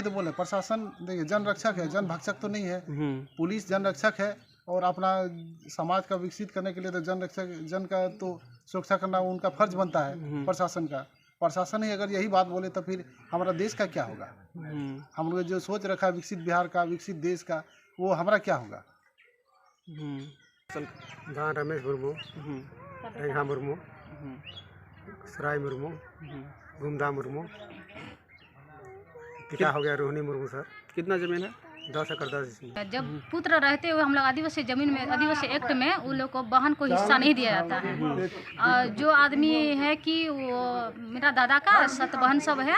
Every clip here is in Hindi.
तो बोले प्रशासन देखिए जन रक्षक है, जन भक्षक तो नहीं है। पुलिस जन रक्षक है और अपना समाज का विकसित करने के लिए तो जन रक्षक, जन का तो सुरक्षा करना उनका फर्ज बनता है प्रशासन का। प्रशासन ही अगर यही बात बोले तो फिर हमारा देश का क्या होगा? हम लोग जो सोच रखा है विकसित बिहार का, विकसित देश का, वो हमारा क्या होगा? जहाँ रमेश मुर्मू, रेखा मुर्मू, सराय मुर्मू, गुमदा मुर्मू, पिता हो गया रोहिणी मुर्मू। सर कितना जमीन है? 10 एकड़ 10 इसमें। जब पुत्र रहते हुए हम लोग आदिवासी जमीन में, आदिवासी एक्ट में उन लोग को बहन को हिस्सा नहीं दिया जाता है। जो आदमी है कि वो मेरा दादा का सत बहन सब है,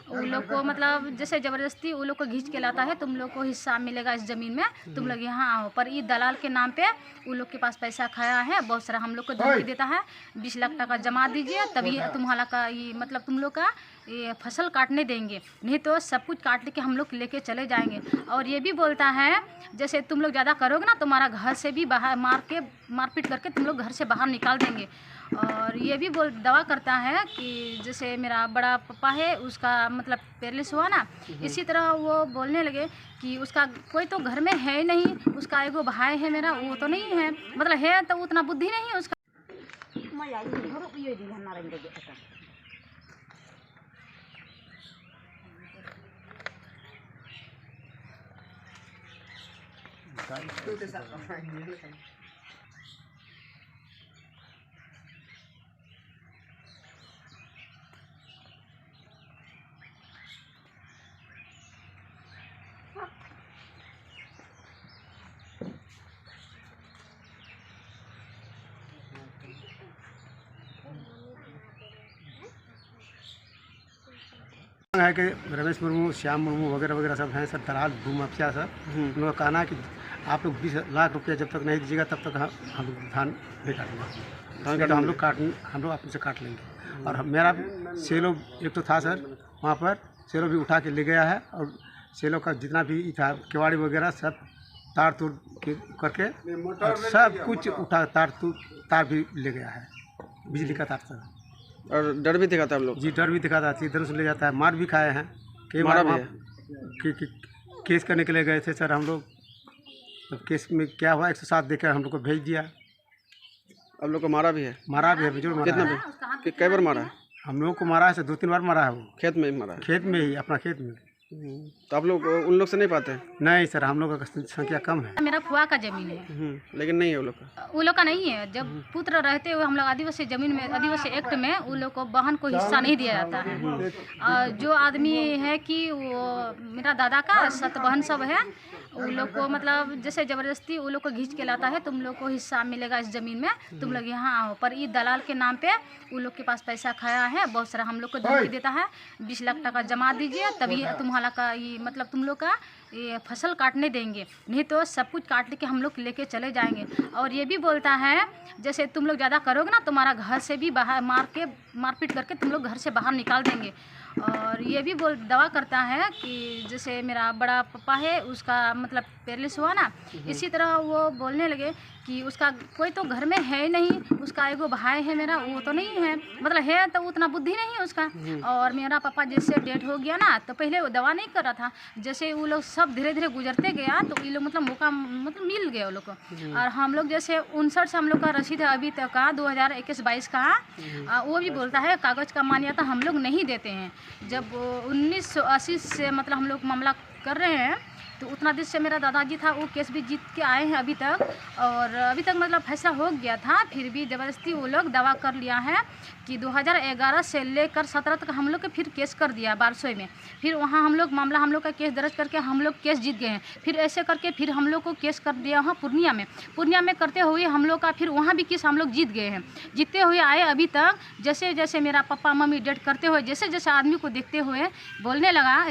उन लोग को मतलब जैसे ज़बरदस्ती उन लोग को खींच के लाता है, तुम लोग को हिस्सा मिलेगा इस ज़मीन में, तुम लोग यहाँ आओ। पर ये दलाल के नाम पे उन लोग के पास पैसा खाया है, बहुत सारा हम लोग को धमकी देता है, 20 लाख टका जमा दीजिए तभी तुम्हारा का ये मतलब तुम लोग का ये फसल काटने देंगे, नहीं तो सब कुछ काट के हम लोग लेके चले जाएंगे। और ये भी बोलता है जैसे तुम लोग ज़्यादा करोगे ना तुम्हारा घर से भी बाहर मारपीट करके तुम लोग घर से बाहर निकाल देंगे। और ये भी दावा करता है कि जैसे मेरा बड़ा पापा है उसका मतलब पैरालिसिस हुआ ना, इसी तरह वो बोलने लगे कि उसका कोई तो घर में है नहीं, उसका एगो भाई है मेरा, वो तो नहीं है, मतलब है तो उतना बुद्धि नहीं है उसका। है कि रमेश मुर्मू, श्याम मुर्मू वगैरह वगैरह सब हैं, सब दलाल भूमाफिया सब। उन्होंने कहना है कि आप लोग 20 लाख रुपया जब तक नहीं दीजिएगा तब तक हम लोग धान नहीं काटेंगे, तो हम लोग आपसे काट लेंगे। और मेरा सेलो एक तो था सर, वहाँ पर सेलो भी उठा के ले गया है, और सेलो का जितना भी था केवाड़ी वगैरह सब तार तोड़ करके सब कुछ उठा, तार भी ले गया है, बिजली का तार सर। और डर भी दिखाता है हम लोग? जी डर भी दिखाता है, इधर से ले जाता है, मार भी खाए हैं कई बार। केस करने के लिए गए थे सर हम लोग, तो केस में क्या हुआ 107 देकर हम लोग को भेज दिया। अब लोग को मारा भी है? मारा भी है, बिजोड़ मारा। कितना भी? कई बार मारा है? हम लोग को मारा है सर 2-3 बार मारा है। वो खेत में ही मारा है? खेत में ही, अपना खेत में। तो आप लोग उन लोग से नहीं पाते? नहीं सर, हम लोग का संख्या कम है। मेरा फुआ का जमीन है, लेकिन नहीं है वो लोग का नहीं है। जब पुत्र रहते हुए हम लोग आदिवासी जमीन में, आदिवासी एक्ट में उन लोग को बहन को हिस्सा नहीं दिया जाता है। जो आदमी है कि वो मेरा दादा का सत बहन सब है, उन लोग को मतलब जैसे ज़बरदस्ती उन लोग को खींच के लाता है, तुम लोग को हिस्सा मिलेगा इस ज़मीन में, तुम लोग यहाँ आओ। पर ये दलाल के नाम पे उन लोग के पास पैसा खाया है, बहुत सारा हम लोग को धमकी देता है, 20 लाख टका जमा दीजिए तभी तुम्हारा का ये मतलब तुम लोग का ये फसल काटने देंगे, नहीं तो सब कुछ काट के हम लोग लेके चले जाएंगे। और ये भी बोलता है जैसे तुम लोग ज़्यादा करोगे ना तुम्हारा घर से भी बाहर मारपीट करके तुम लोग घर से बाहर निकाल देंगे। और ये भी दावा करता है कि जैसे मेरा बड़ा पापा है उसका मतलब पैरालिसिस हुआ ना, इसी तरह वो बोलने लगे कि उसका कोई तो घर में है नहीं, उसका एगो भाई है मेरा, वो तो नहीं है, मतलब है तो उतना बुद्धि नहीं है उसका। और मेरा पापा जैसे डेथ हो गया ना, तो पहले वो दवा नहीं कर रहा था, जैसे वो लोग सब धीरे धीरे गुजरते गया तो ये लोग मतलब मौका मतलब मिल गया वो लोग को। और हम लोग जैसे 59 से हम लोग का रसीद है अभी तक का 2021-22 का, वो भी बोलता है कागज़ का मान्यता हम लोग नहीं देते हैं। जब 1980 से मतलब हम लोग मामला कर रहे हैं, तो उतना दिन से मेरा दादाजी था, वो केस भी जीत के आए हैं अभी तक, और अभी तक मतलब फैसला हो गया था, फिर भी ज़बरदस्ती वो लोग दावा कर लिया है कि 2011 से लेकर 17 तक हम लोग के फिर केस कर दिया बारसोई में। फिर वहाँ हम लोग मामला हम लोग का केस दर्ज करके हम लोग केस जीत गए हैं, फिर ऐसे करके फिर हम लोग को केस कर दिया वहाँ पूर्णिया में करते हुए हम लोग का फिर वहाँ भी केस हम लोग जीत गए हैं। जीतते हुए आए अभी तक, जैसे जैसे मेरा पापा मम्मी डेथ करते हुए जैसे जैसे आदमी को देखते हुए बोलने लगा,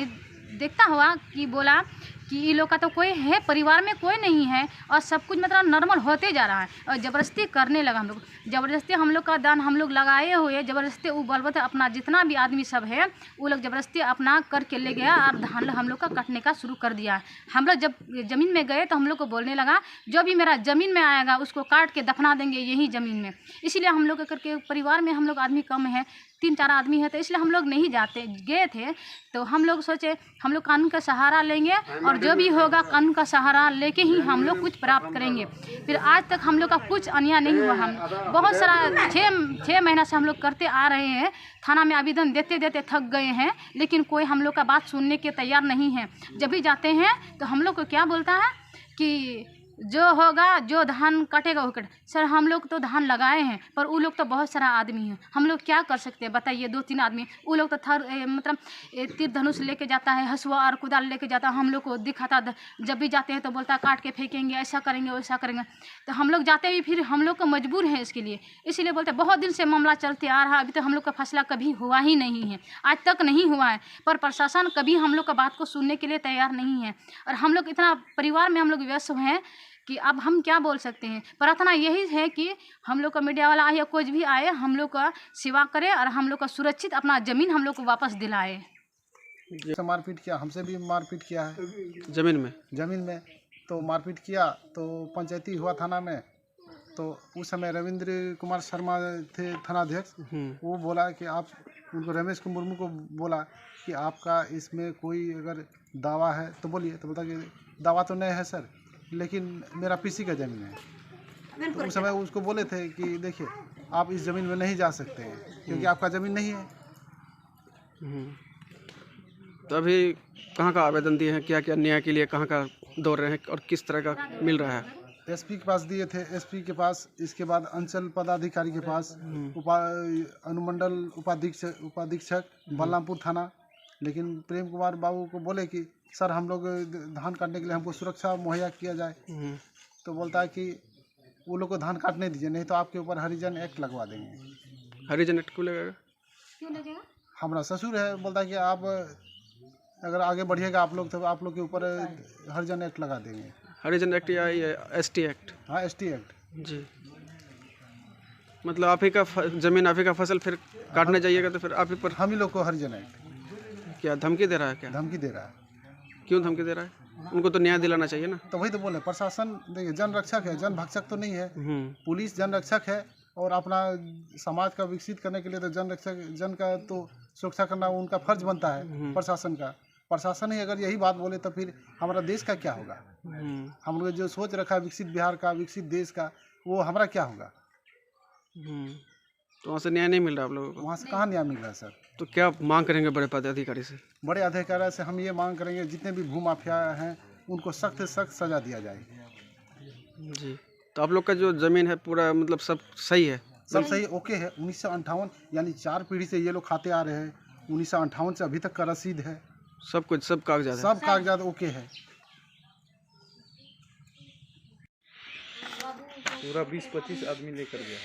देखता हुआ कि बोला कि ये लोग का तो कोई है, परिवार में कोई नहीं है, और सब कुछ मतलब नॉर्मल होते जा रहा है। और ज़बरदस्ती करने लगा, हम लोग ज़बरदस्ती हम लोग का दान हम लोग लगाए हुए, ज़बरदस्ती वो बलवत अपना जितना भी आदमी सब है वो लोग ज़बरदस्ती अपना करके ले गया, और धान हम लोग का कटने का शुरू कर दिया। हम लोग जब ज़मीन में गए तो हम लोग को बोलने लगा जो भी मेरा ज़मीन में आएगा उसको काट के दफना देंगे यही ज़मीन में। इसीलिए हम लोग करके परिवार में हम लोग आदमी कम है, 3-4 आदमी है, तो इसलिए हम लोग नहीं जाते गए थे। तो हम लोग सोचे हम लोग कानून का सहारा लेंगे और जो भी होगा कानून का सहारा लेके ही हम लोग कुछ प्राप्त करेंगे। फिर आज तक हम लोग का कुछ अन्याय नहीं हुआ। हम बहुत सारा 6 महीना से हम लोग करते आ रहे हैं, थाना में आवेदन देते देते थक गए हैं, लेकिन कोई हम लोग का बात सुनने के तैयार नहीं है। जब भी जाते हैं तो हम लोग को क्या बोलता है कि जो होगा, जो धान कटेगा वो कटे। सर हम लोग तो धान लगाए हैं, पर वो लोग तो बहुत सारा आदमी है, हम लोग क्या कर सकते हैं बताइए। 2-3 आदमी, वो लोग तो मतलब तीर धनुष लेके जाता है, हसुआ और कुदाल लेके जाता है, हम लोग को दिखाता। जब भी जाते हैं तो बोलता है काट के फेंकेंगे, ऐसा करेंगे वैसा करेंगे। तो हम लोग जाते भी फिर हम लोग को मजबूर हैं इसके लिए, इसीलिए बोलते हैं। बहुत दिन से मामला चलते आ रहा है, अभी तो हम लोग का फैसला कभी हुआ ही नहीं है, आज तक नहीं हुआ है। पर प्रशासन कभी हम लोग का बात को सुनने के लिए तैयार नहीं है। और हम लोग इतना परिवार में हम लोग व्यस्त हैं कि अब हम क्या बोल सकते हैं। प्रार्थना यही है कि हम लोग का मीडिया वाला आए या कोई भी आए, हम लोग का सेवा करे और हम लोग का सुरक्षित अपना ज़मीन हम लोग को वापस दिलाए। से मारपीट किया, हमसे भी मारपीट किया है जमीन में। तो मारपीट किया तो पंचायती हुआ थाना में। तो उस समय रविंद्र कुमार शर्मा थे थानाध्यक्ष। वो बोला कि आप उनको रमेश मुर्मू को बोला कि आपका इसमें कोई अगर दावा है तो बोलिए। तो बोला कि दावा तो नहीं है सर, लेकिन मेरा पीसी का ज़मीन है। तो उस समय उसको बोले थे कि देखिए आप इस ज़मीन में नहीं जा सकते हैं क्योंकि आपका ज़मीन नहीं है। तो अभी कहाँ का आवेदन दिए हैं, क्या क्या न्याय के लिए कहाँ का दौड़ रहे हैं और किस तरह का मिल रहा है? एसपी के पास दिए थे, एसपी के पास, इसके बाद अंचल पदाधिकारी के पास, अनुमंडल उपाधीक्षक बलरामपुर थाना। लेकिन प्रेम कुमार बाबू को बोले कि सर हम लोग धान काटने के लिए हमको सुरक्षा मुहैया किया जाए। तो बोलता है कि वो लोग को धान काटने दीजिए, नहीं तो आपके ऊपर हरिजन एक्ट लगवा देंगे। हरिजन एक्ट क्यों लगेगा? हमारा ससुर है, बोलता है कि आप अगर आगे बढ़िएगा आप लोग तो आप लोग के ऊपर हरिजन एक्ट लगा देंगे। हरिजन एक्ट या ST एक्ट? हाँ ST एक्ट जी। मतलब आप ही का जमीन, आप ही का फसल फिर काटने जाइएगा तो फिर आप ही पर हम ही लोग को हरिजन एक्ट क्या धमकी दे रहा है? क्या धमकी दे रहा है? क्यों धमकी दे रहा है? उनको तो न्याय दिलाना चाहिए ना। तो वही तो बोले, प्रशासन देखिए जन रक्षक है, जन भक्षक तो नहीं है। पुलिस जन रक्षक है और अपना समाज का विकसित करने के लिए तो जन रक्षक, जन का तो सुरक्षा करना उनका फर्ज बनता है प्रशासन का। प्रशासन ही अगर यही बात बोले तो फिर हमारा देश का क्या होगा? हम लोग जो सोच रखा है विकसित बिहार का, विकसित देश का, वो हमारा क्या होगा? तो वहाँ से न्याय नहीं मिल रहा आप लोगों को? वहाँ से कहाँ न्याय मिल रहा है सर? तो क्या मांग करेंगे बड़े पदाधिकारी से? बड़े अधिकारी से हम ये मांग करेंगे जितने भी भू माफिया हैं उनको सख्त से सख्त सजा दिया जाए। जी। तो आप लोग का जो ज़मीन है पूरा मतलब सब सही है? सब सही ओके है। 1958 यानी 4 पीढ़ी से ये लोग खाते आ रहे हैं। 1958 से अभी तक का रसीद है, सब कुछ, सब कागजात है? सब कागजात ओके है। पूरा 20-25 आदमी लेकर गया।